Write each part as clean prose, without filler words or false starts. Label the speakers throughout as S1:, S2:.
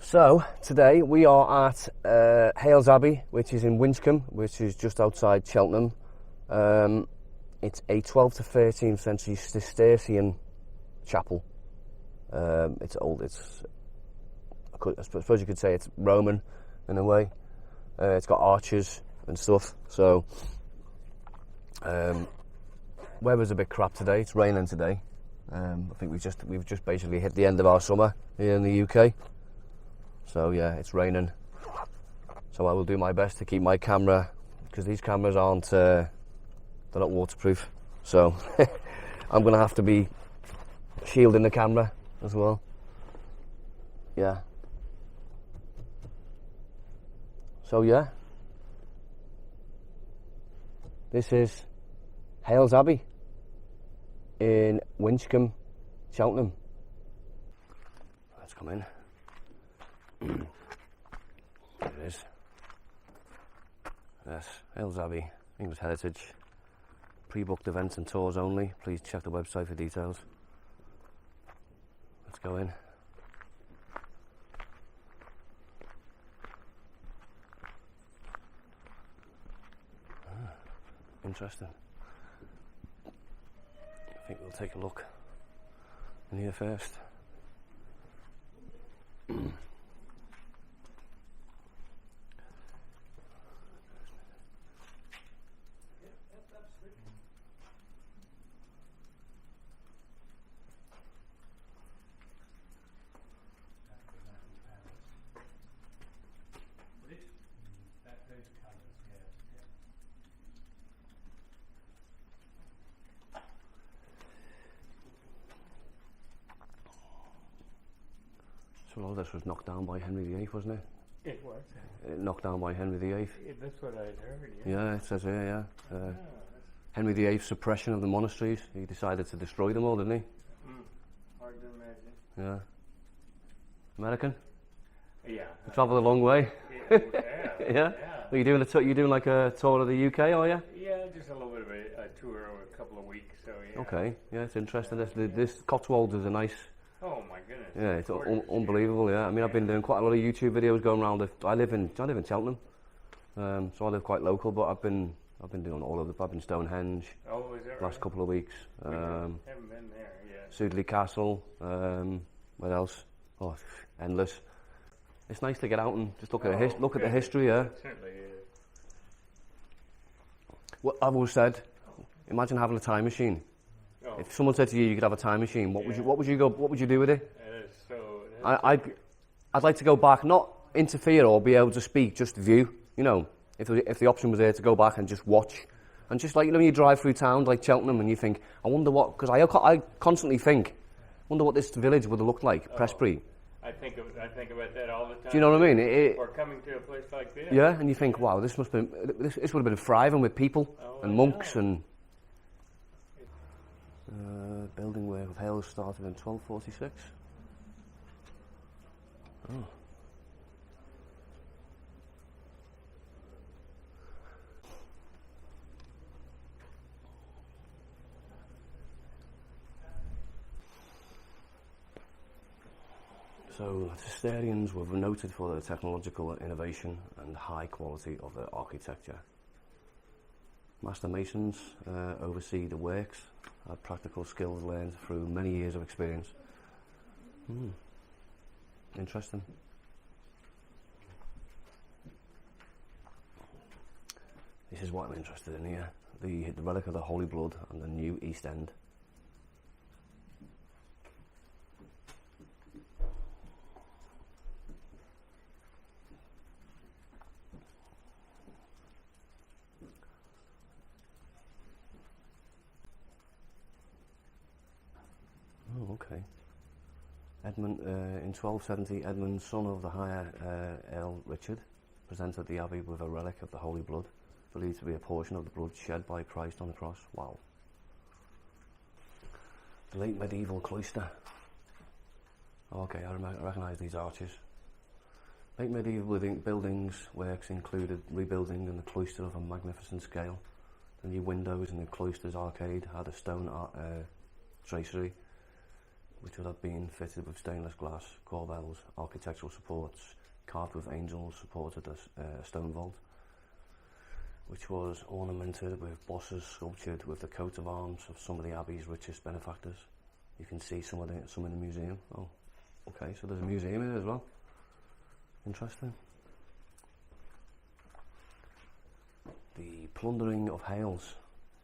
S1: So today we are at Hailes Abbey, which is in Winchcombe, which is just outside Cheltenham. It's a 12th to 13th century Cistercian chapel. It's old. I suppose you could say it's Roman in a way. It's got arches and stuff. So weather's a bit crap today. It's raining today. I think we've just basically hit the end of our summer here in the UK. So yeah, it's raining. So I will do my best to keep my camera, because these cameras they're not waterproof. So I'm gonna have to be shielding the camera as well. Yeah. So yeah, this is Hailes Abbey in Winchcombe, Cheltenham. Let's come in. There it is. Yes, Hailes Abbey, English Heritage. Pre-booked events and tours only. Please check the website for details. Let's go in. Interesting. I think we'll take a look in here first. So all this was knocked down by Henry VIII, wasn't it?
S2: It was.
S1: Knocked down by Henry VIII.
S2: That's what I'd heard.
S1: Yeah, it says here, yeah. Henry VIII's suppression of the monasteries. He decided to destroy them all, didn't he?
S2: Hard to imagine.
S1: Yeah. American?
S2: Yeah.
S1: You travelled a long way. Yeah. Are you doing you doing like a tour of the UK, are you?
S2: Yeah, just a little bit of a tour over a couple of weeks. So yeah.
S1: Okay. Yeah, it's interesting. This Cotswolds is a nice.
S2: Oh my goodness.
S1: Yeah, it's unbelievable. Yeah, I mean, I've been doing quite a lot of YouTube videos going around. I live in Cheltenham, so I live quite local. But I've been doing all of it. I've been Stonehenge.
S2: Oh, is that
S1: last
S2: right?
S1: couple of weeks.
S2: Haven't been there yet.
S1: Sudeley Castle. What else? Oh, endless. It's nice to get out and just look at the history. Yeah.
S2: It certainly is.
S1: What I've always said, imagine having a time machine.
S2: Oh.
S1: If someone said to you, you could have a time machine, what would you do with it? I'd like to go back, not interfere or be able to speak, just view. You know, if the option was there to go back and just watch, and just like, you know, when you drive through towns like Cheltenham and you think, I wonder what, because I constantly think, wonder what this village would have looked like, Prestbury.
S2: I think about that all the time.
S1: Do you know what I mean?
S2: Or coming to a place like this.
S1: Yeah, and you think, wow, this would have been thriving with people and monks and. Building work of Hailes started in 1246. Oh. So the Cistercians were noted for their technological innovation and high quality of their architecture. Master masons oversee the works, had practical skills learned through many years of experience. Interesting. This is what I'm interested in here. The relic of the Holy Blood and the new East End. Oh, okay. Edmund, in 1270, Edmund, son of the higher Earl Richard, presented the abbey with a relic of the Holy Blood, believed to be a portion of the blood shed by Christ on the cross. Wow. The late medieval cloister. Okay, I recognise these arches. Late medieval buildings works included rebuilding in the cloister of a magnificent scale. The new windows in the cloister's arcade had a stone tracery which would have been fitted with stainless glass corbels, architectural supports, carved with angels, supported a stone vault, which was ornamented with bosses sculptured with the coat of arms of some of the Abbey's richest benefactors. You can see some in the museum. Oh, okay, so there's a museum in it as well. Interesting. The plundering of Hailes.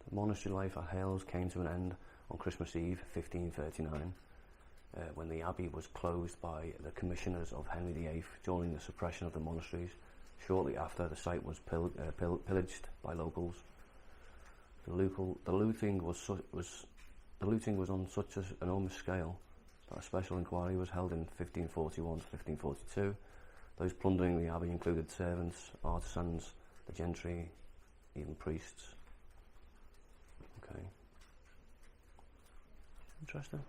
S1: The monastery life at Hailes came to an end on Christmas Eve 1539, when the abbey was closed by the commissioners of Henry VIII during the suppression of the monasteries. Shortly after, the site was pillaged by locals. The looting was on such an enormous scale that a special inquiry was held in 1541 to 1542. Those plundering the abbey included servants, artisans, the gentry, even priests. Okay. Interesting.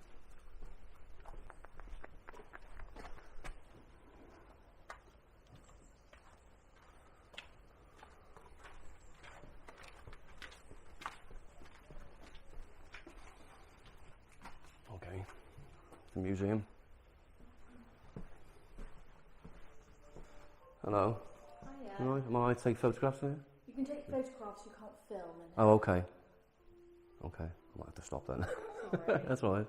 S1: Okay. The museum. Hello.
S3: Hiya.
S1: Am I right to take photographs of it?
S3: You can take photographs, you can't film.
S1: Oh, okay. Okay, I might have to stop then.
S3: Sorry.
S1: That's all right.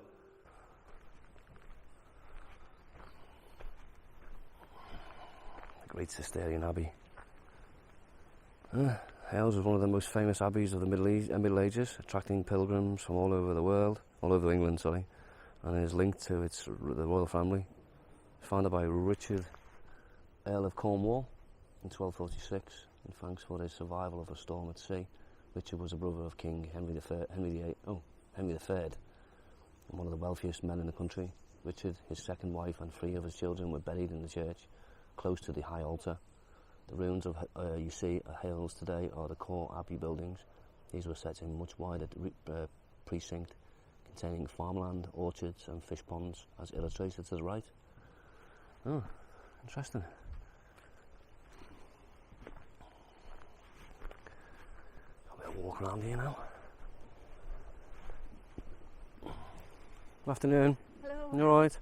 S1: The Great Cistercian Abbey. Hailes was one of the most famous abbeys of the Middle Ages, attracting pilgrims from all over the world, all over England, sorry, and is linked to the royal family. Founded by Richard, Earl of Cornwall, in 1246, and thanks for his survival of a storm at sea. Richard was a brother of King Henry VIII, and one of the wealthiest men in the country. Richard, his second wife, and 3 of his children were buried in the church, close to the high altar. The ruins of you see at Hailes today are the core abbey buildings. These were set in a much wider precinct, containing farmland, orchards, and fish ponds, as illustrated to the right. Oh, interesting. Walk around here now. Good afternoon.
S3: Hello.
S1: You alright?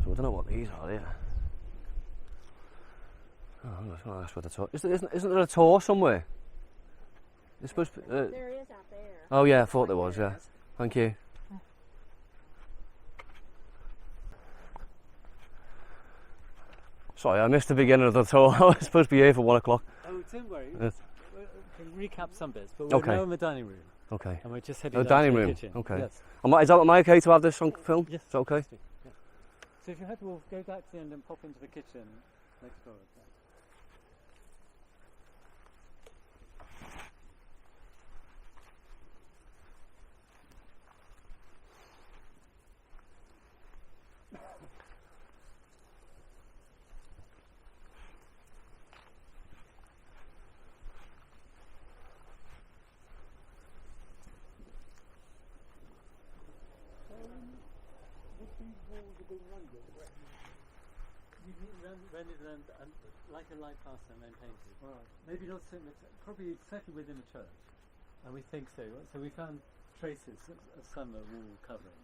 S1: So I don't know what these are here. Oh, that's where the tour. Isn't there a tour somewhere? It's supposed to be,
S3: There is out there.
S1: oh yeah, I thought there was, yeah. Thank you. Sorry, I missed the beginning of the tour. I was supposed to be here for 1 o'clock.
S4: Oh, don't worry.
S1: Yes.
S4: We can recap some bits, but we're
S1: Okay.
S4: now in the dining room,
S1: Okay.
S4: and we're just heading
S1: Oh,
S4: down
S1: dining
S4: to the
S1: room.
S4: kitchen.
S1: Okay.
S4: Yes.
S1: Am I okay to have this on film?
S4: Yes.
S1: Is that okay?
S4: Yeah. So if you had to walk, go back to the end and pop into the kitchen next door. Rendered and like a light pasta and then painted. Right. Maybe not so much, probably certainly within the church, and we think so. So we found traces of some wall covering.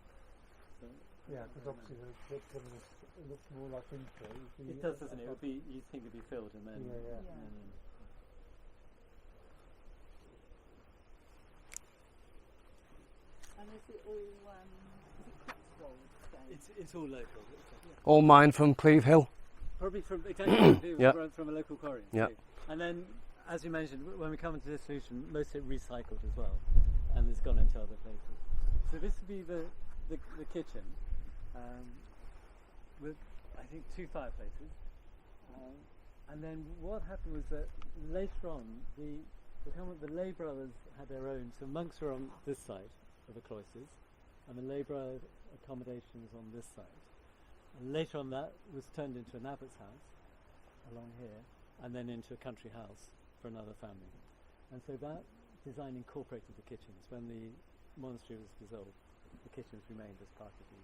S4: So,
S5: yeah, because obviously it looks more like intro.
S4: It does, doesn't it? It would be, you'd think it'd be filled and then.
S5: Yeah.
S3: And is it all, is it Cotswolds stone?
S4: It's all local.
S1: All mine from Cleve Hill.
S4: Probably from exactly
S1: Yeah.
S4: from a local quarry.
S1: Yeah.
S4: And then, as you mentioned, when we come into this solution, most of it recycled as well, and it's gone into other places. So this would be the kitchen, with I think 2 fireplaces. And then what happened was that later on, the lay brothers had their own. So monks were on this side of the cloisters, and the lay brother accommodation was on this side. And later on that was turned into an abbot's house along here, and then into a country house for another family. And so that design incorporated the kitchens. When the monastery was dissolved, the kitchens remained as part of that.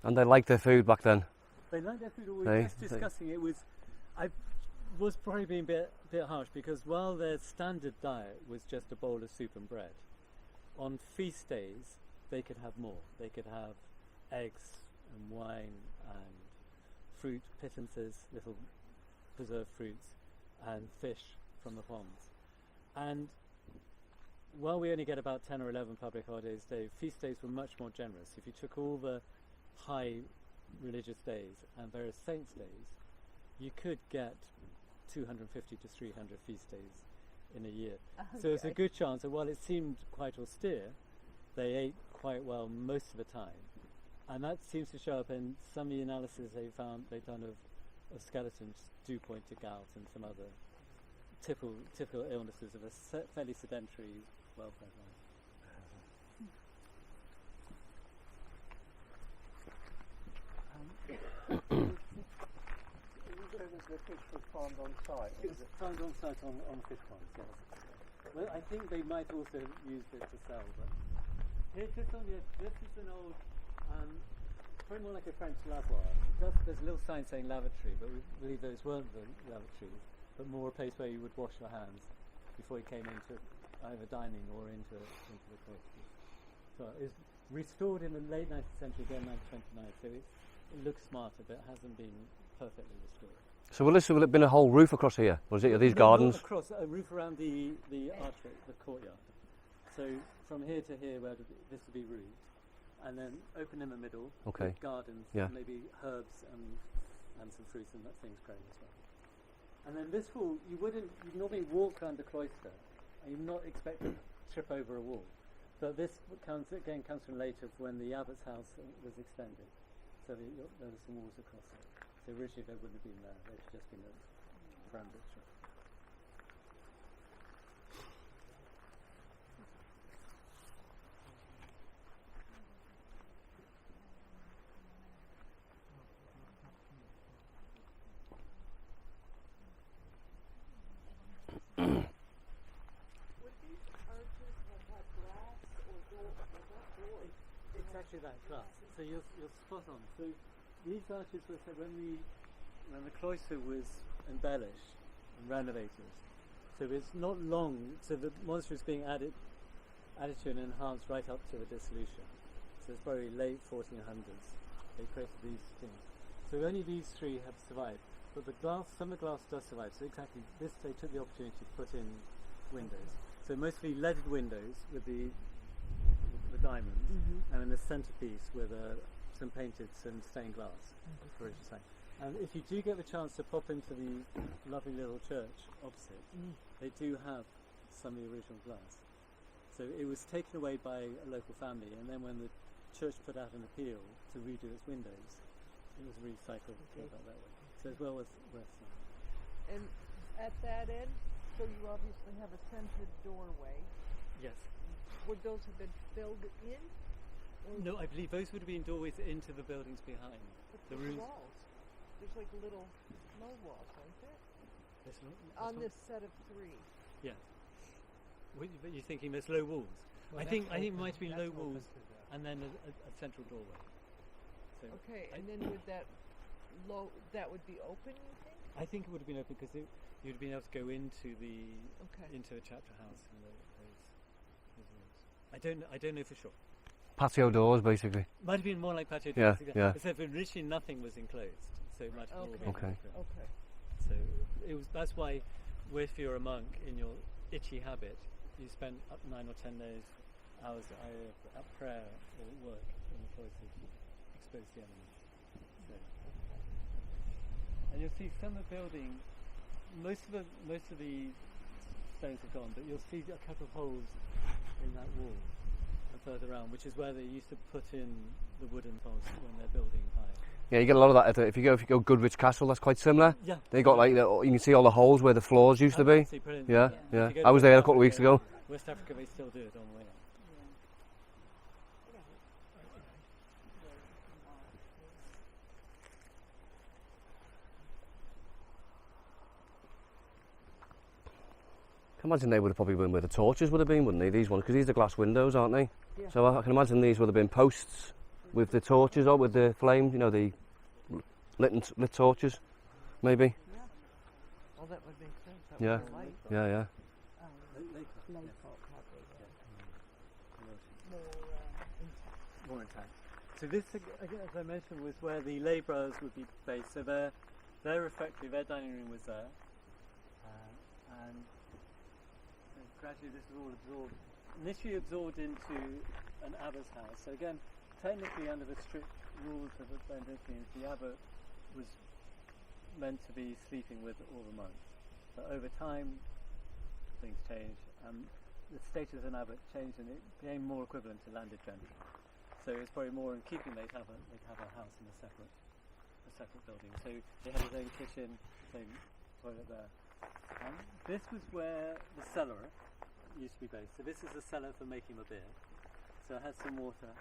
S1: And they liked their food back then.
S4: They liked their food. We
S1: They-
S4: were just discussing it. I was probably being a bit harsh because while their standard diet was just a bowl of soup and bread, on feast days they could have more. They could have eggs and wine and fruit pittances, little preserved fruits, and fish from the ponds. And while we only get about 10 or 11 public holidays a day, feast days were much more generous. If you took all the high religious days and various saints' days, you could get 250 to 300 feast days in a year. So it's a good chance that while it seemed quite austere, they ate quite well most of the time. And that seems to show up in some of the analysis they've done of skeletons do point to gout and some other typical illnesses of a fairly sedentary, well-fed life.
S5: The fish was farmed on site.
S4: It was found on site on fish ponds, yes. Well, I think they might also have used it to sell, but here's just on the edge. This is an old, very more like a French lavoir. There's a little sign saying lavatory, but we believe those weren't the lavatories, but more a place where you would wash your hands before you came into either dining or into the cloisters. So it's restored in the late 19th century, again 1929, so it looks smarter, but it hasn't been perfectly restored.
S1: So will this have been a whole roof across here? Or is it these gardens?
S4: Not across, a roof around the archway, the courtyard. So from here to here, where this would be roofed, and then open in the middle,
S1: Okay.
S4: with gardens,
S1: Yeah.
S4: maybe herbs and some fruits and things growing as well. And then this wall, you'd normally walk around the cloister, and you'd not expect to trip over a wall. But this comes from later when the abbot's house was extended. So there were some walls across it. So originally they wouldn't have been there, they'd just been a bramble strip.
S3: Would these arches have had glass or doors?
S4: It's actually that glass. So you're spot on. So these arches were said when the cloister was embellished and renovated. So it's not long. So the monastery is being added to and enhanced right up to the dissolution. So it's very late 1400s. They created these things. So only these three have survived. But some of the glass does survive. So exactly this, they took the opportunity to put in windows. So mostly leaded windows with the diamonds, and in the centrepiece with some stained glass for each side. And if you do get the chance to pop into the lovely little church opposite, they do have some of the original glass. So it was taken away by a local family, and then when the church put out an appeal to redo its windows, it was recycled that way. So it's well worth
S3: And at that end, so you obviously have a centered doorway.
S4: Yes.
S3: Would those have been filled in? Or
S4: No, I believe those would have been doorways into the buildings behind.
S3: the
S4: rooms.
S3: walls? There's like little snow walls, aren't there?
S4: On
S3: On this set of three.
S4: Yeah. But you're thinking there's low walls. I think it might have been low walls and then a central doorway. So
S3: Okay, and then would that would be open, you think?
S4: I think it would have been open because you'd have been able to go into
S3: Okay.
S4: into a chapter house and those rooms. I don't know for sure.
S1: Patio doors, basically.
S4: Might have been more like patio
S1: Yeah,
S4: doors.
S1: yeah.
S4: Except that originally nothing was enclosed, so it might have all been
S1: Okay.
S4: open.
S3: Okay.
S4: So that's why, if you're a monk in your itchy habit, you spend up 9 or 10 hours either at prayer or work in the cloister to expose the enemy. So, and you'll see some of the building, most of the stones are gone, but you'll see a couple of holes in that wall and further around, which is where they used to put in the wooden poles when they're building high.
S1: Yeah, you get a lot of that. If you go Goodrich Castle, that's quite similar.
S4: Yeah.
S1: They got like you can see all the holes where the floors used to be.
S4: Absolutely brilliant.
S1: Yeah,
S4: If
S1: yeah.
S4: you go
S1: I
S4: to
S1: was there a
S4: West
S1: couple of weeks
S4: Africa-
S1: ago.
S4: West Africa, they still do it on the way up.
S1: imagine they would have probably been where the torches would have been, wouldn't they? These ones, because these are glass windows, aren't they?
S3: Yeah.
S1: So I can imagine these would have been posts with the torches or with the flame, you know, the lit torches, maybe.
S3: Yeah. Well, that would make sense. That
S1: Yeah.
S3: would be light.
S1: Yeah, yeah.
S3: Layfolk probably.
S4: More intact. So this, again, as I mentioned, was where the lay brothers would be based. So their refectory, their dining room was there, and gradually this was all absorbed. Initially absorbed into an abbot's house. So again, technically under the strict rules of the Benedictines, the abbot was meant to be sleeping with all the monks. But over time, things changed. The status of an abbot changed, and it became more equivalent to landed gentry. So it's probably more in keeping they'd have a house in a separate building. So they had his own kitchen, same toilet there. This was where the cellar used to be based. So this is the cellar for making the beer. So it has some water.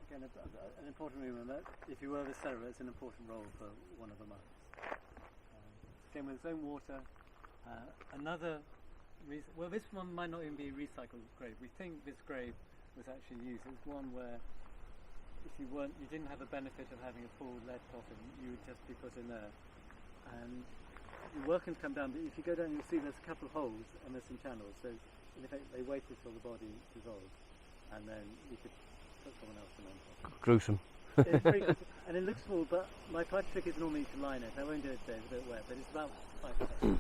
S4: Again, an important room, and that if you were the cellar, it's an important role for one of the monks. Again, with its own water. Another reason, well, this one might not even be a recycled grave. We think this grave was actually used. It was one where if you didn't have the benefit of having a full lead coffin, you would just be put in there. And the workers come down, but if you go down, you'll see there's a couple of holes and there's some channels. So in effect, they waited till the body dissolved, and then you could put someone else in on top.
S1: Gruesome.
S4: It's very good. And it looks small, but my pipe trick is normally to line it. I won't do it today, it's a bit wet, but it's about 5%.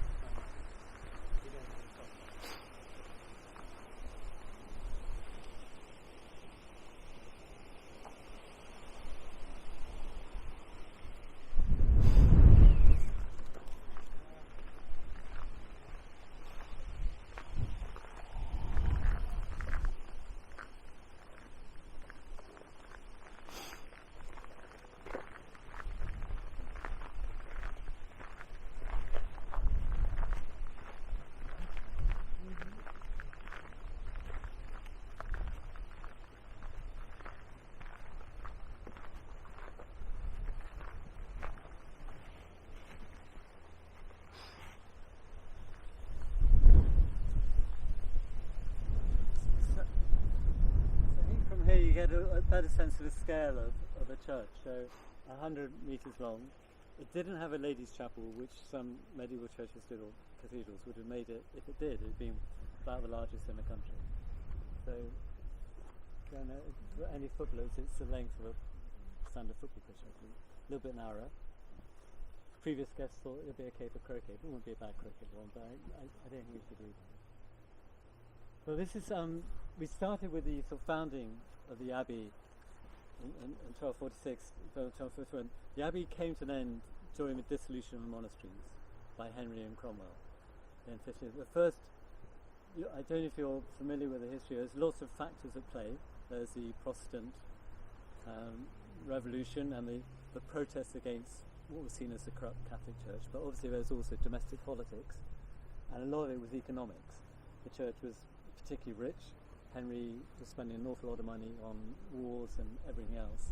S4: Here you get a better sense of the scale of the church. So 100 metres long. It didn't have a ladies' chapel, which some medieval churches did, or cathedrals would have made it. If it did, it'd been about the largest in the country. So again, for any footballers, it's the length of a standard football pitch, I think. A little bit narrower. Previous guests thought it would be okay for croquet. It wouldn't be a bad croquet one, but I don't think we should do that. Well, this is we started with the sort of founding of the Abbey in 1246, 1241. The Abbey came to an end during the dissolution of the monasteries by Henry and Cromwell in 15. The first, I don't know if you're familiar with the history, there's lots of factors at play. There's the Protestant Revolution and the protests against what was seen as the corrupt Catholic Church, but obviously there's also domestic politics, and a lot of it was economics. The church was particularly rich. Henry was spending an awful lot of money on wars and everything else,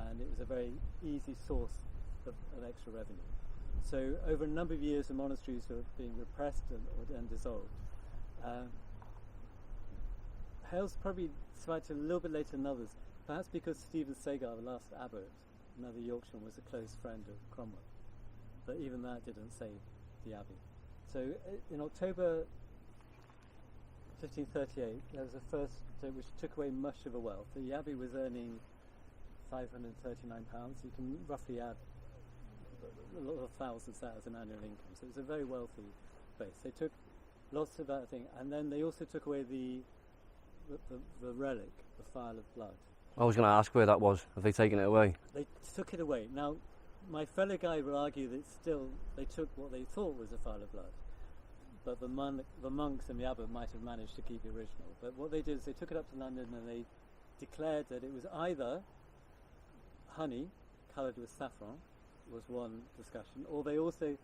S4: and it was a very easy source of extra revenue. So over a number of years the monasteries were being repressed and dissolved. Hailes probably survived a little bit later than others, perhaps because Stephen Sagar, the last abbot, another Yorkshireman, was a close friend of Cromwell, but even that didn't save the abbey. So in October 1538, there was a first, which took away much of the wealth. The abbey was earning £539. You can roughly add a lot of thousands that as an annual income. So it was a very wealthy base. They took lots of that thing, and then they also took away the relic, the phial of blood.
S1: I was going to ask where that was. Have they taken it away?
S4: They took it away. Now, my fellow guide will argue that still they took what they thought was a phial of blood. But the monks and the abbot might have managed to keep the original. But what they did is they took it up to London and they declared that it was either honey coloured with saffron, was one discussion, or they also,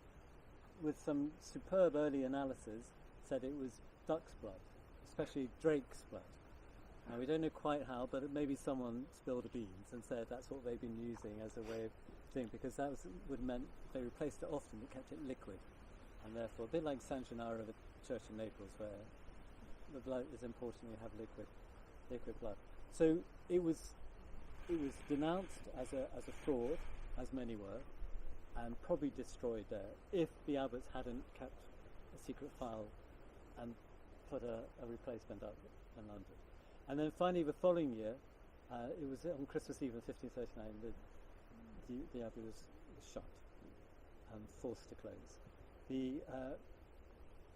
S4: with some superb early analysis, said it was duck's blood, especially drake's blood. Now we don't know quite how, but maybe someone spilled the beans and said that's what they've been using as a way of doing, because that would have meant they replaced it often, it kept it liquid. And therefore, a bit like San Gennaro, the church in Naples where the blood is important. You have liquid blood. So it was denounced as a fraud, as many were, and probably destroyed there if the abbots hadn't kept a secret file and put a replacement up in London. And then finally, the following year, it was on Christmas Eve in 1539. The abbey was shut and forced to close.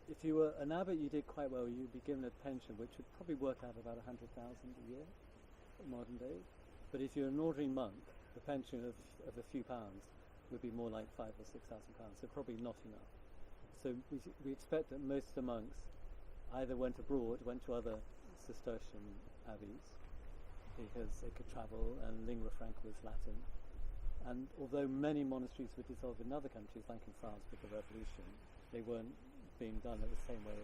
S4: If you were an abbot, you did quite well. You'd be given a pension, which would probably work out about 100,000 a year in modern day. But if you're an ordinary monk, the pension of a few pounds would be more like £5,000 or £6,000, so probably not enough. So we expect that most of the monks either went abroad, went to other Cistercian abbeys, because they could travel, and lingua franca was Latin. And although many monasteries were dissolved in other countries, like in France with the Revolution, they weren't being done in the same way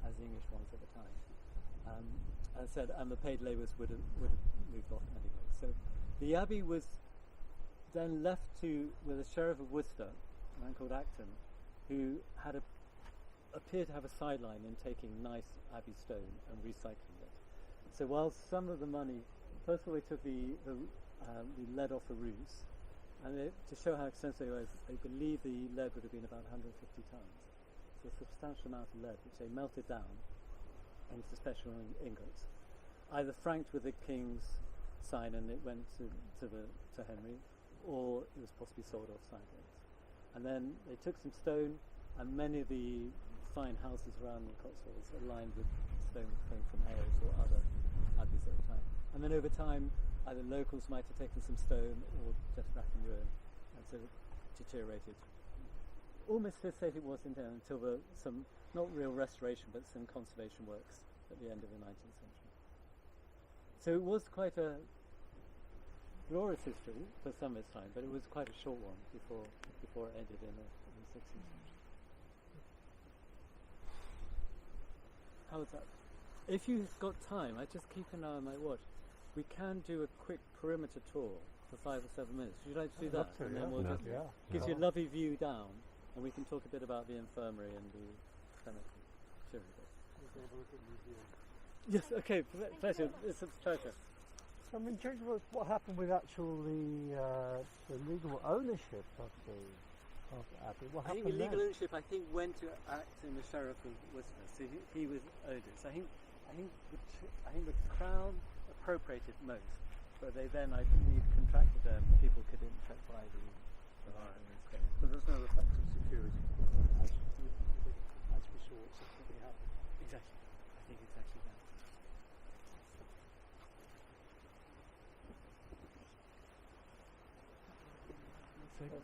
S4: as the English ones at the time. As I said, and the paid labourers would have moved off anyway. So the abbey was then left with a sheriff of Worcester, a man called Acton, who appeared to have a sideline in taking nice abbey stone and recycling it. So while some of the money, first of all, they took the lead off the roofs, and to show how extensive it was, they believe the lead would have been about 150 tons. So a substantial amount of lead, which they melted down into special ingots, either franked with the king's sign and it went to Henry, or it was possibly sold off sideways. And then they took some stone, and many of the fine houses around the Cotswolds are lined with stone coming from Hailes or other abbeys at the time. And then over time, either locals might have taken some stone or just left in ruin, and so it deteriorated. Almost to the state it was in there until some, not real restoration, but some conservation works at the end of the 19th century. So it was quite a glorious history for some of its time, but it was quite a short one before it ended in the 16th century. How was that? If you've got time, I just keep an eye on my watch. We can do a quick perimeter tour for 5 or 7 minutes. Would you like to do that? And then we'll just gives you a lovely view down, and we can talk a bit about the infirmary and the cemetery. Sure. Yes. Okay. Pleasure. It's a pleasure.
S5: So I'm intrigued with what happened with actually the legal ownership of the abbey. What
S4: I think
S5: happened
S4: the legal
S5: then?
S4: ownership, went to act in the sheriff of Worcester. So he was owed it. So I think the crown appropriated most, but they then, I believe, contracted them. People could in fact buy the line and space, but there's no effective security.
S5: As we saw, it subsequently happened.
S4: Exactly. I think it's actually that.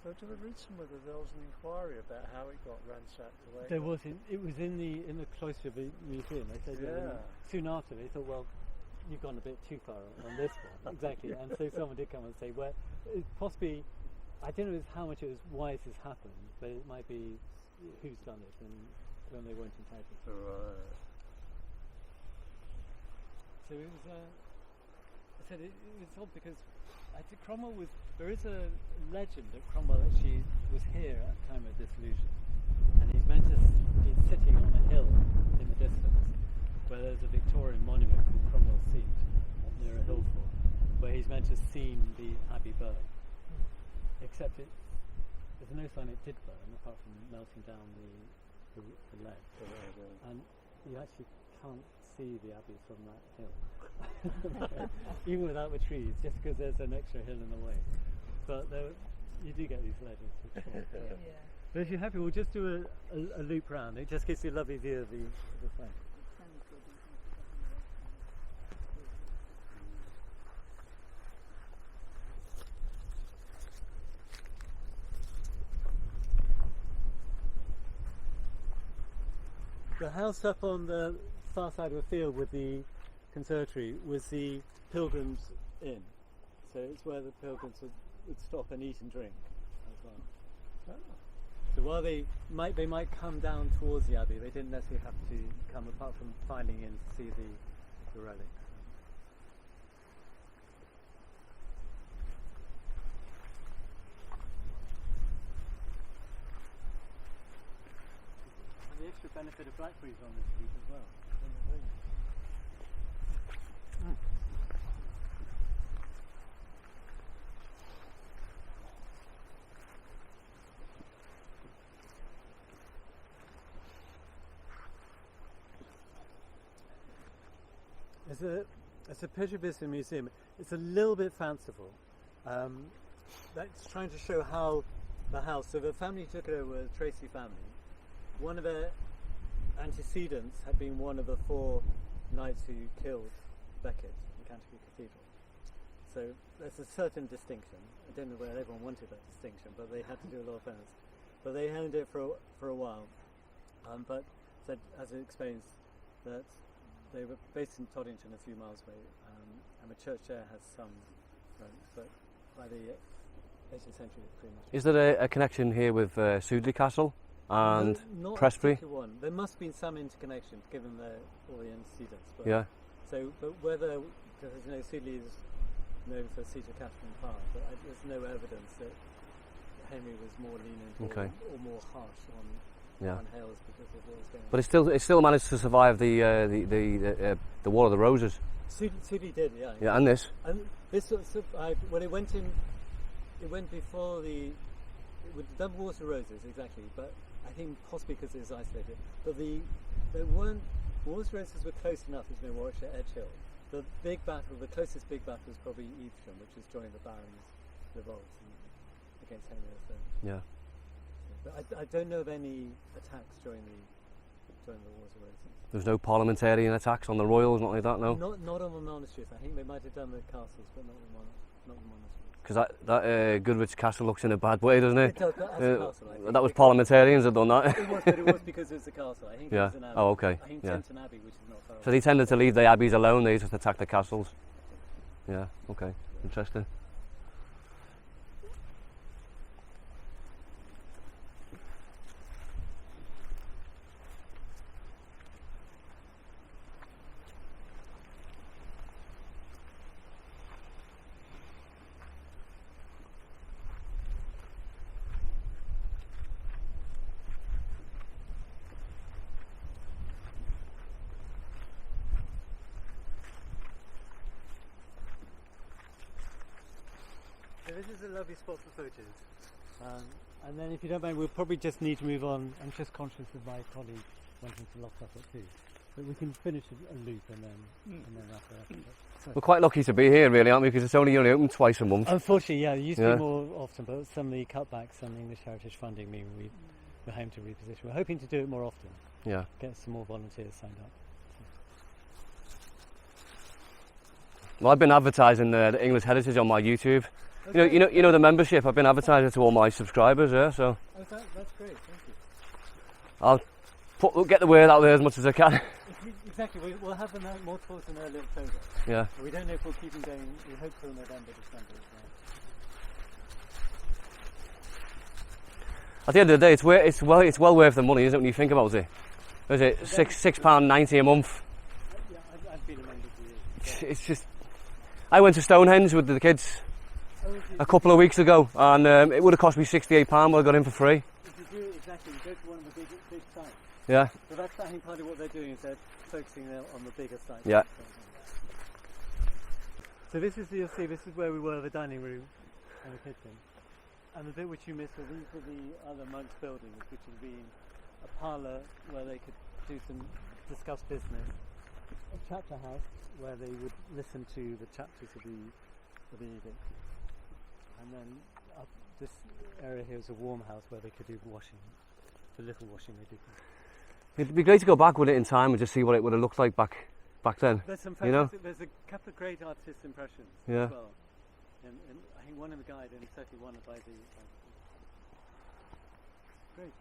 S5: So did I read somewhere that there was an inquiry about how it got ransacked away?
S4: There was. It was in the cloister of the museum. They said soon after they thought, well, you've gone a bit too far on this one. Exactly. And so someone did come and say, well, it possibly, I don't know how much it was why this has happened, but it might be who's done it and when they weren't entitled to.
S5: Right.
S4: So it was. I said it was odd because I think Cromwell was. There is a legend that Cromwell actually was here at the time of dissolution, and he's meant to be sitting on a hill in the distance, where there's a Victorian monument called Cromwell's Seat near a hillfort, where he's meant to have seen the abbey burn. Except there's no sign it did burn, apart from melting down the lead, and you actually can't see the abbey from that hill, even without the trees, just because there's an extra hill in the way. But you do get these legends.
S3: Yeah.
S4: But if you're happy, we'll just do a loop round. It just gives you a lovely view of the site.
S3: Sounds good.
S4: The house up on the far side of the field with the conservatory was the Pilgrims Inn. So it's where the pilgrims would stop and eat and drink as well. So while they might come down towards the abbey, they didn't necessarily have to come, apart from filing in to see the relics. And the extra benefit of blackberries on this route as well. It's a pleasure visitor museum. It's a little bit fanciful. That's trying to show how the house. So the family who took it over, the Tracy family. One of their antecedents had been one of the 4 knights who killed Becket in Canterbury Cathedral. So there's a certain distinction. I don't know whether everyone wanted that distinction, but they had to do a lot of penance. But they held it for a while. But said, as it explains, that they were based in Toddington, a few miles away, and the church there has some, but by the 18th century, pretty much.
S1: Is there a connection here with Sudeley Castle and
S4: not
S1: Prestbury?
S4: One. There must be some interconnection, given all the antecedents. But
S1: Yeah.
S4: So, but whether, because Sudeley is known for Siege of Catherine Park, but there's no evidence that Henry was more lenient or more harsh on Hailes because of what was going on.
S1: But it still managed to survive the War of the Roses.
S4: Sudeley did, yeah.
S1: Yeah, and this.
S4: And this when it went in, it went before with the Double Wars of Roses, exactly. But I think possibly because it was isolated. But Wars of Roses were close enough, as you know, Warwickshire, Edgehill. The closest big battle was probably Evesham, which was during the Barons' revolt against Henry VIII.
S1: Yeah.
S4: But I don't know of any attacks during the Wars of Roses.
S1: There's no parliamentarian attacks on the royals, not like that, no?
S4: Not on the monasteries. I think they might have done the castles, but not the monasteries.
S1: Because that Goodrich Castle looks in a bad way, doesn't it?
S4: It does, as a castle, I think.
S1: That was parliamentarians that done that.
S4: It was because it was a castle. I think it was an abbey.
S1: Oh, okay.
S4: I think
S1: Yeah.
S4: Cheltenham Abbey, which is not far away.
S1: So they tended to leave the abbeys alone, they just attack the castles. Yeah, okay. Interesting.
S4: So this is a lovely spot for photos. And then if you don't mind, we'll probably just need to move on. I'm just conscious of my colleague wanting to lock up at 2. But we can finish a loop and then wrap it up.
S1: We're quite lucky to be here, really, aren't we? Because it's only open twice a month.
S4: Unfortunately, yeah, it used to be more often, but some of the cutbacks and English Heritage funding mean we're home to reposition. We're hoping to do it more often.
S1: Yeah.
S4: Get some more volunteers signed up.
S1: Well, I've been advertising the English Heritage on my YouTube. Okay. You know the membership. I've been advertising to all my subscribers. Yeah, so.
S4: Oh, that's great. Thank you.
S1: I'll get the word out there as much as I can.
S4: Exactly. We'll have them out more towards in early October.
S1: Yeah.
S4: We don't know if we'll keep them going. We hope till November, December as well.
S1: At the end of the day, it's well worth the money, isn't it? When you think about it, is it £6.90 a month?
S4: Yeah, I've been a member for years.
S1: It's just. I went to Stonehenge with the kids a couple of weeks ago, and it would have cost me £68, but I got in for free.
S4: If you do exactly, you go to one of the big sites.
S1: Yeah.
S4: So that's I think part of what they're doing is they're focusing on the bigger sites.
S1: Yeah.
S4: So this is you'll see this is where we were, the dining room and the kitchen. And the bit which you missed, these are the other monks' buildings, which have been a parlour where they could discuss business, a chapter house where they would listen to the chapters of the edict, and then up this area here is a warm house where they could do washing, the little washing they did.
S1: It'd be great to go back with it in time and just see what it would have looked like back then.
S4: There's some there's a couple of great artist impressions as well. And I think one in the guide and certainly one by the great.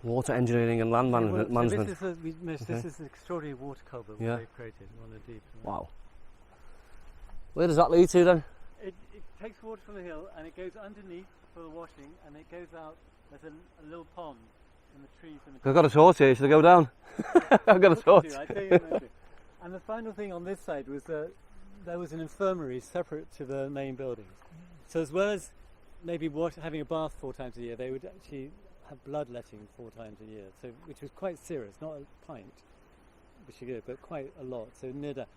S1: Water engineering and land management.
S4: So this
S1: Okay.
S4: is an extraordinary water culvert
S1: Yeah.
S4: they've created on a deep.
S1: Wow. Where does that lead to then?
S4: It takes water from the hill and it goes underneath for the washing, and it goes out. There's a little pond in the trees.
S1: I've got a torch here. Should I go down? I've got a torch.
S4: I tell you what I do. And the final thing on this side was that there was an infirmary separate to the main buildings. So as well as maybe having a bath 4 times a year, they would actually have bloodletting 4 times a year, so which was quite serious, not a pint, which you get, but quite a lot. So near that.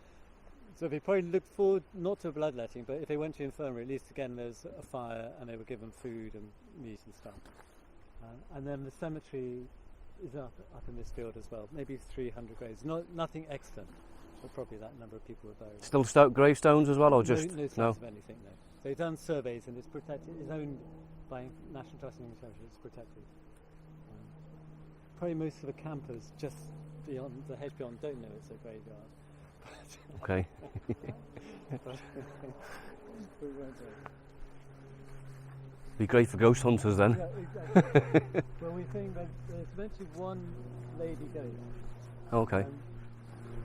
S4: So they probably looked forward not to bloodletting, but if they went to infirmary, at least again there's a fire and they were given food and meat and stuff. And then the cemetery is up in this field as well, maybe 300 graves. Nothing excellent, but probably that number of people were buried.
S1: Still gravestones as well, or just
S4: no signs of anything. No, they've done surveys and it's protected. It's owned by National Trust and Heritage. It's protected. Probably most of the campers just beyond the hedge beyond don't know it's a graveyard.
S1: okay.
S4: We won't do.
S1: Be great for ghost hunters then.
S4: Yeah, exactly. Well, we think that there's meant to be one lady ghost.
S1: Okay.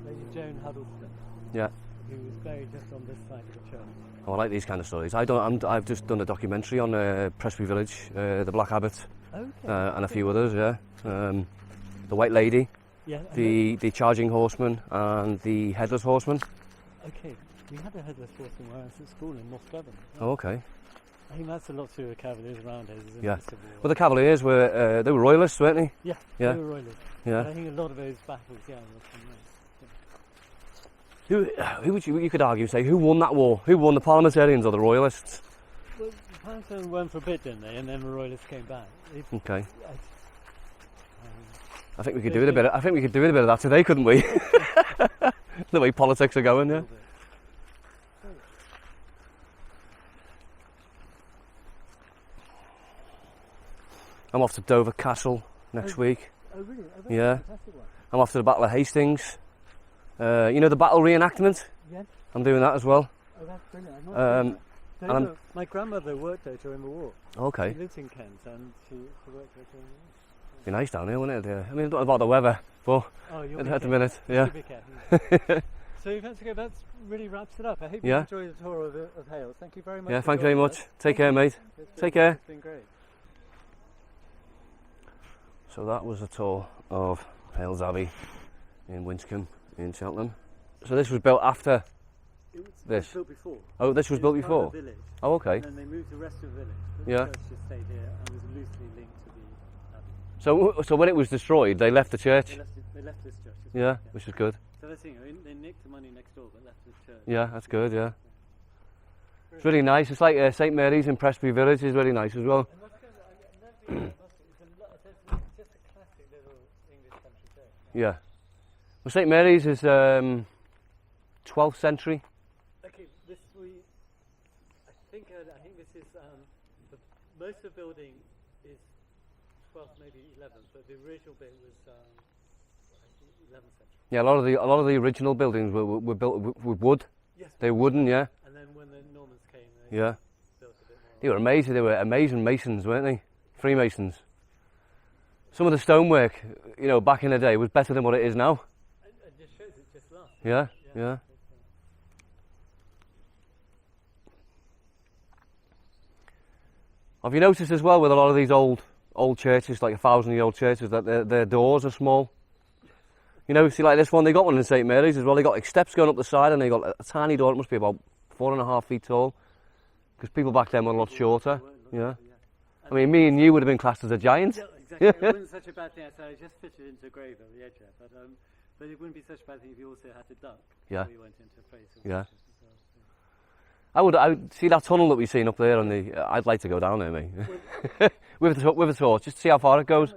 S4: Lady Joan Huddleston.
S1: Yeah.
S4: Who was buried just on this side of the church.
S1: Oh, I like these kind of stories. I've just done a documentary on Presby Village, the Black Abbot,
S4: Okay.
S1: and a few others. Yeah. The White Lady,
S4: Yeah.
S1: the Charging Horseman, and the Headless Horseman.
S4: Okay. We had a headless horseman when I was at school in North Devon.
S1: Oh, okay.
S4: I think that's a lot to do with Cavaliers around here, isn't
S1: Yeah.
S4: it? Civil War.
S1: Well, the Cavaliers were royalists, weren't they?
S4: Yeah.
S1: Yeah.
S4: They were royalists.
S1: Yeah.
S4: I think a lot of those battles, were from there.
S1: Who would you could argue, say, who won that war? Who won, the Parliamentarians or the royalists?
S4: Well, the Parliamentarians went for a bit, didn't they? And then the royalists came back.
S1: Okay. I think we could do it a bit. I think we could do it a bit of that today, couldn't we? The way politics are going, yeah. I'm off to Dover Castle next week.
S4: Oh, really? Oh, that's
S1: Yeah.
S4: a fantastic one.
S1: I'm off to the Battle of Hastings. You know the battle reenactment?
S4: Yes.
S1: I'm doing that as well.
S4: Oh, that's brilliant. I've not
S1: Um,
S4: seen that.
S1: and
S4: Dover, my grandmother worked there during the war.
S1: Okay.
S4: She lived in Kent and she worked there during the war.
S1: Be nice down here, wouldn't it? I mean, I don't know about the weather, but
S4: Oh, you'll
S1: at
S4: be
S1: the
S4: careful.
S1: minute, yeah.
S4: You'll be careful. So you've had to go. That really wraps it up. I hope you
S1: Yeah.
S4: enjoy the tour of Hailes. Thank you very much.
S1: Yeah,
S4: for
S1: thank you very
S4: joining
S1: much.
S4: us.
S1: Take care, mate.
S4: It's
S1: Take care.
S4: It's been great.
S1: So that was a tour of Hailes Abbey in Winchcombe in Cheltenham. So this was built after.
S4: It was
S1: This.
S4: built before.
S1: Oh, this was
S4: It
S1: built
S4: part of
S1: before.
S4: the village,
S1: Oh, okay.
S4: and then they moved the rest of the village. But
S1: Yeah.
S4: The church just stayed here and was loosely linked to the abbey.
S1: So when it was destroyed, they left the church.
S4: They left this church. Just
S1: Yeah, which is good.
S4: So that's the thing. They nicked the money next door, but left the church.
S1: Yeah, that's good. Yeah, it's really nice. It's like St Mary's in Presby Village is really nice as well.
S4: And what's good, I've never been to Boston. It's just a classic little English country church.
S1: Yeah. Well, St Mary's is 12th century.
S4: Okay, I think this is most of the building is 12th, maybe 11th, but the original bit was I think 11th century.
S1: Yeah, a lot of the original buildings were built with wood.
S4: Yes.
S1: They were wooden, yeah.
S4: And then when the Normans came, they
S1: Yeah.
S4: built a bit more.
S1: They were amazing. They were amazing masons, weren't they? Freemasons. Some of the stonework, back in the day was better than what it is now.
S4: And it just shows it just lasts.
S1: Yeah, yeah. Have you noticed as well with a lot of these old churches, like 1,000-year-old churches, that their doors are small? See, like this one, they got one in St Mary's as well. They got like steps going up the side, and they got a tiny door. It must be about 4.5 feet tall, because people back then were a lot shorter. Yeah. I mean, me and you would have been classed as a giant.
S4: Yeah, exactly. It wasn't such a bad thing. I just fitted into a grave at the edge there, but it wouldn't be such a bad thing if you also had to duck.
S1: Yeah.
S4: Before you went into a place.
S1: Yeah. I would see that tunnel that we've seen up there, and I'd like to go down there, mate. with a torch, just to see how far it goes.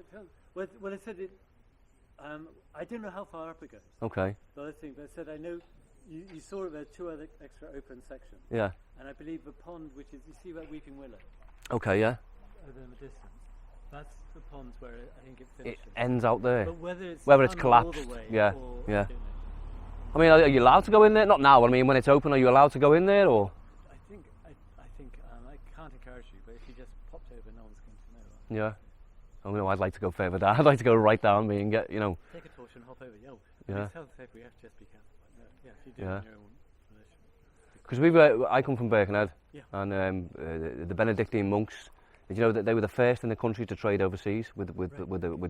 S4: Well, I said it. I don't know how far up it goes.
S1: Okay.
S4: The other thing, but I said I know you saw it. There are 2 other extra open sections,
S1: Yeah.
S4: and I believe the pond, which is you see that Weeping Willow
S1: Okay. Yeah.
S4: over in the distance. That's the pond where I think it
S1: It
S4: finishes.
S1: ends out there.
S4: But whether it's
S1: Whether it's
S4: tunnel all the
S1: collapsed,
S4: way
S1: yeah,
S4: or,
S1: yeah.
S4: I don't know.
S1: I mean, are you allowed to go in there? Not now. I mean, when it's open, are you allowed to go in there, or?
S4: I think I can't encourage you, but if you just popped over, no one's going to know.
S1: Yeah. I'd like to go further down. I'd like to go right down me and get,
S4: Take a torch and hop over.
S1: Yeah.
S4: It's safe, we have to just be careful. But yeah, if you do
S1: Yeah.
S4: it in your own
S1: because I come from Birkenhead,
S4: Yeah.
S1: and the Benedictine monks. Did you know that they were the first in the country to trade overseas with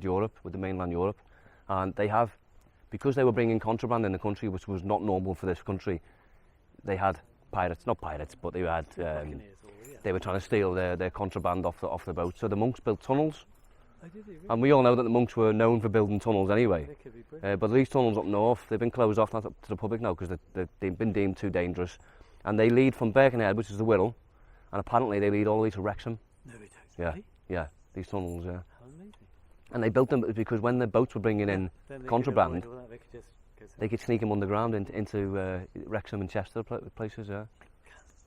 S1: Europe, with the mainland Europe, and they have, because they were bringing contraband in the country, which was not normal for this country. They had not pirates, but they had.
S4: buccaneers or, yeah.
S1: They were trying to steal their contraband off the boat. So the monks built tunnels,
S4: Oh, did they really?
S1: and we all know that the monks were known for building tunnels anyway.
S4: They could be brilliant.
S1: But these tunnels up north, they've been closed off to the public now because they've been deemed too dangerous. And they lead from Birkenhead, which is the Wirral, and apparently they lead all the way to Wrexham.
S4: No, they don't.
S1: Yeah,
S4: Really?
S1: yeah, these tunnels, yeah.
S4: How amazing.
S1: And they built them because when the boats were bringing in
S4: Then they
S1: contraband,
S4: could avoid all that, they could just go
S1: they could sneak them underground into Wrexham and Chester places, yeah.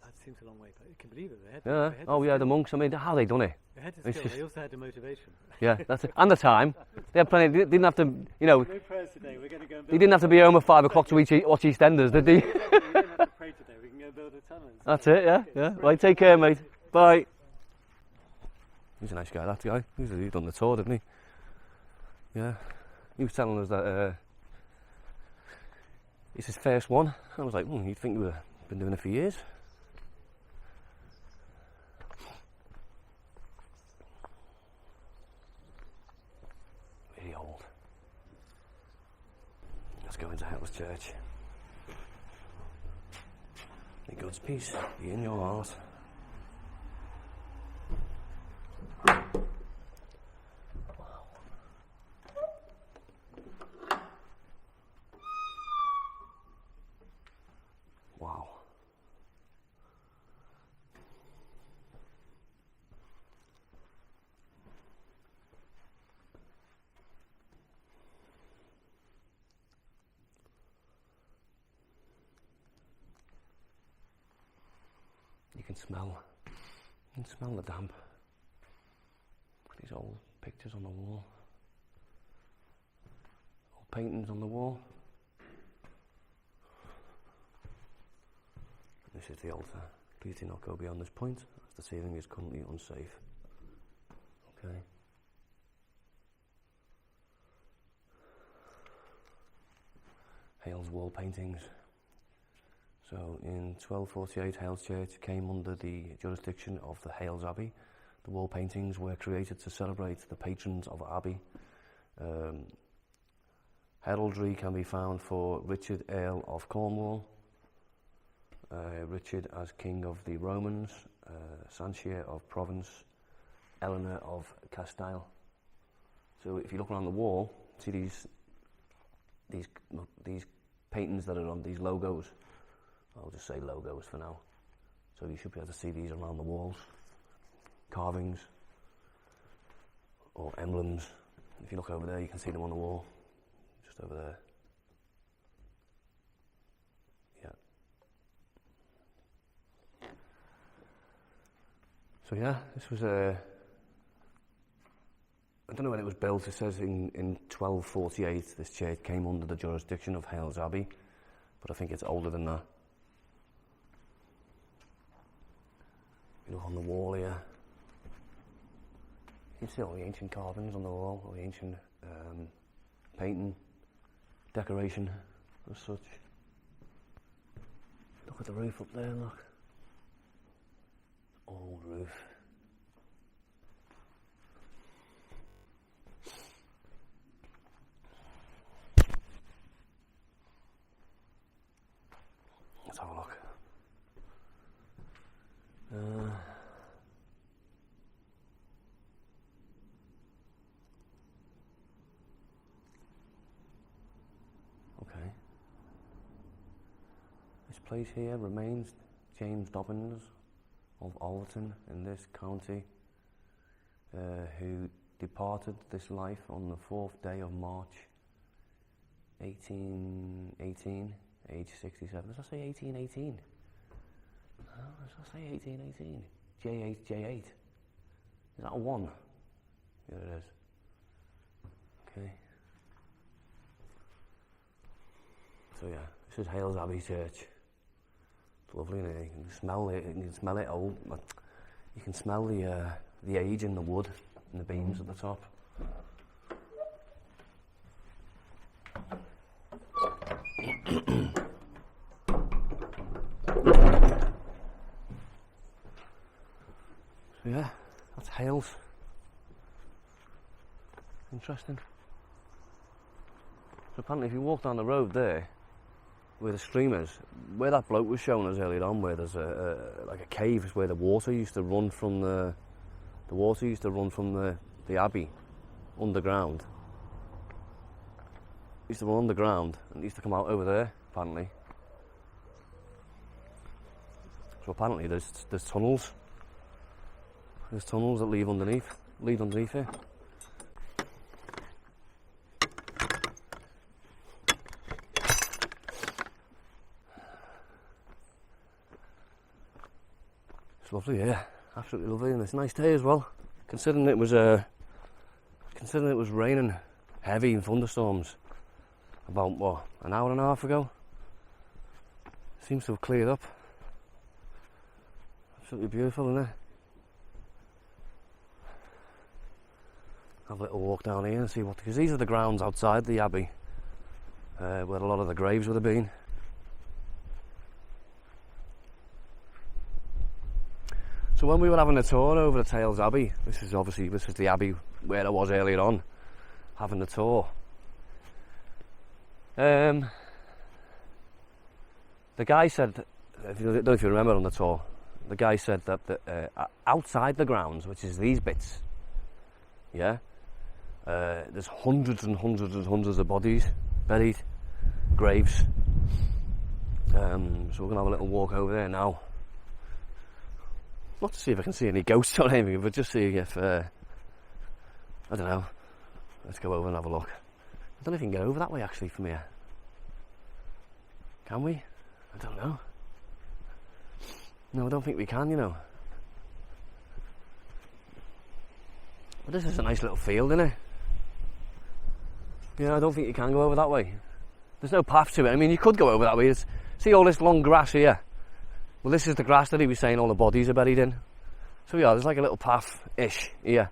S4: That seems a long way, but you can believe it. They had
S1: Yeah,
S4: they had
S1: oh
S4: the
S1: yeah,
S4: skill.
S1: the monks, I mean, how they done it?
S4: They had the
S1: it's
S4: skill.
S1: just-
S4: They also had the motivation.
S1: Yeah, that's it. And the time. They had plenty, they didn't have to,
S4: No prayers today. We're going to go and build
S1: they didn't have to be home at 5 o'clock to watch EastEnders, did they?
S4: We don't have to pray today. We can go build a tunnel.
S1: That's it, yeah, yeah. Right, take care, mate. Bye. He's a nice guy, that guy. He's done the tour, didn't he? Yeah. He was telling us that it's his first one. I was like, you'd think you would have been doing it for years. Really old. Let's go into Hailes Church. May God's peace be in your heart. Wow. You can smell the damp. Look at these old pictures on the wall. Old paintings on the wall. This is the altar. Please do not go beyond this point, as the ceiling is currently unsafe. Okay. Hailes wall paintings. So in 1248, Hailes Church came under the jurisdiction of the Hailes Abbey. The wall paintings were created to celebrate the patrons of Abbey. Heraldry can be found for Richard, Earl of Cornwall, Richard as King of the Romans, Sanchia of Provence, Eleanor of Castile. So if you look around the wall, see these paintings that are on these logos. I'll just say logos for now. So you should be able to see these around the walls. Carvings or emblems. If you look over there, you can see them on the wall. Just over there. Yeah. So yeah, this was I don't know when it was built. It says in 1248 this church came under the jurisdiction of Hailes Abbey, but I think it's older than that. You look on the wall here, you can see all the ancient carvings on the wall, all the ancient painting, decoration as such. Look at the roof up there, look. Old roof. Let's have a look. Okay. This place here remains James Dobbins of Alverton in this county, who departed this life on the 4th day of March 1818, age 67. Does I say 1818? Oh, does I say 1818? J8. Is that a 1? Yeah, it is. Okay. So yeah, this is Hailes Abbey Church. It's lovely, isn't it? You can smell it. You can smell it old. You can smell the age in the wood and the beams at the top. So yeah, that's Hailes. Interesting. So apparently if you walk down the road there, where the stream is, where that bloke was showing us earlier on, where there's like a cave, is where the water used to run from the abbey underground. It used to run underground and it used to come out over there, apparently. So apparently there's tunnels. There's tunnels that lead underneath here. It's lovely here, absolutely lovely, and it's a nice day as well. Considering it was raining heavy in thunderstorms about what, an hour and a half ago. Seems to have cleared up. Absolutely beautiful, isn't it? Have a little walk down here and see what, because these are the grounds outside the abbey, where a lot of the graves would have been. So when we were having a tour over at Hailes Abbey, this is the abbey where I was earlier on, having the tour. The guy said, I don't know if you remember on the tour, the guy said that outside the grounds, which is these bits, yeah, there's hundreds and hundreds and hundreds of bodies buried, graves. So we're gonna have a little walk over there now. Not to see if I can see any ghosts or anything, but just see if, I don't know, let's go over and have a look. I don't know if you can get over that way actually from here. Can we? I don't know. No, I don't think we can, you know. But this is a nice little field, isn't it? Yeah, I don't think you can go over that way. There's no path to it. I mean, you could go over that way. See all this long grass here? Well, this is the grass that he was saying all the bodies are buried in. So yeah, there's like a little path-ish here.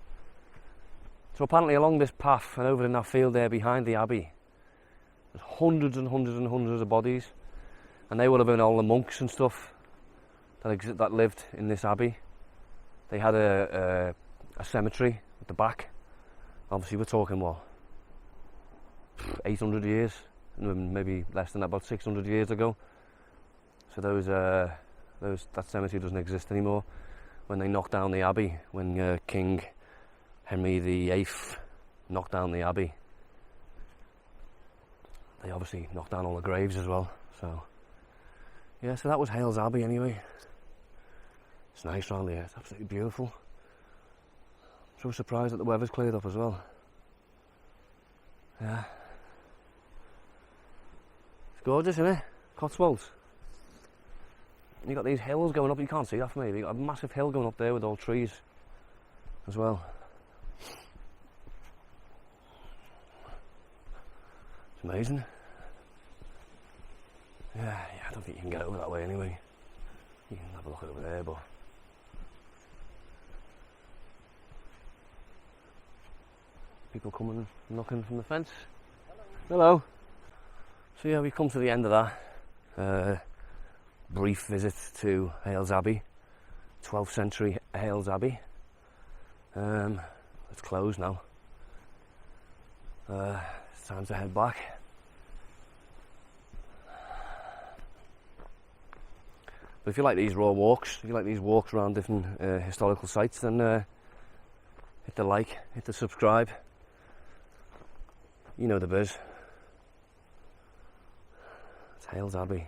S1: So apparently along this path and over in that field there behind the abbey, there's hundreds and hundreds and hundreds of bodies. And they would have been all the monks and stuff that lived in this abbey. They had a cemetery at the back. Obviously we're talking what, 800 years, maybe less than that, about 600 years ago. So that cemetery doesn't exist anymore. When they knocked down the abbey, when King Henry VIII knocked down the abbey, they obviously knocked down all the graves as well. So yeah, so that was Hailes Abbey anyway. It's nice round here, it's absolutely beautiful. I'm so surprised that the weather's cleared up as well. Yeah. It's gorgeous, isn't it? Cotswolds. You got these hills going up, you can't see that from here. You got a massive hill going up there with all trees as well. It's amazing. Yeah, I don't think you can get over that way anyway. You can have a look over there, but people coming, knocking from the fence. Hello. So yeah, we've come to the end of that. Brief visit to Hailes Abbey, 12th century Hailes Abbey. It's closed now. It's time to head back. But if you like these raw walks, if you like these walks around different historical sites, then hit the like, hit the subscribe. You know the biz. It's Hailes Abbey.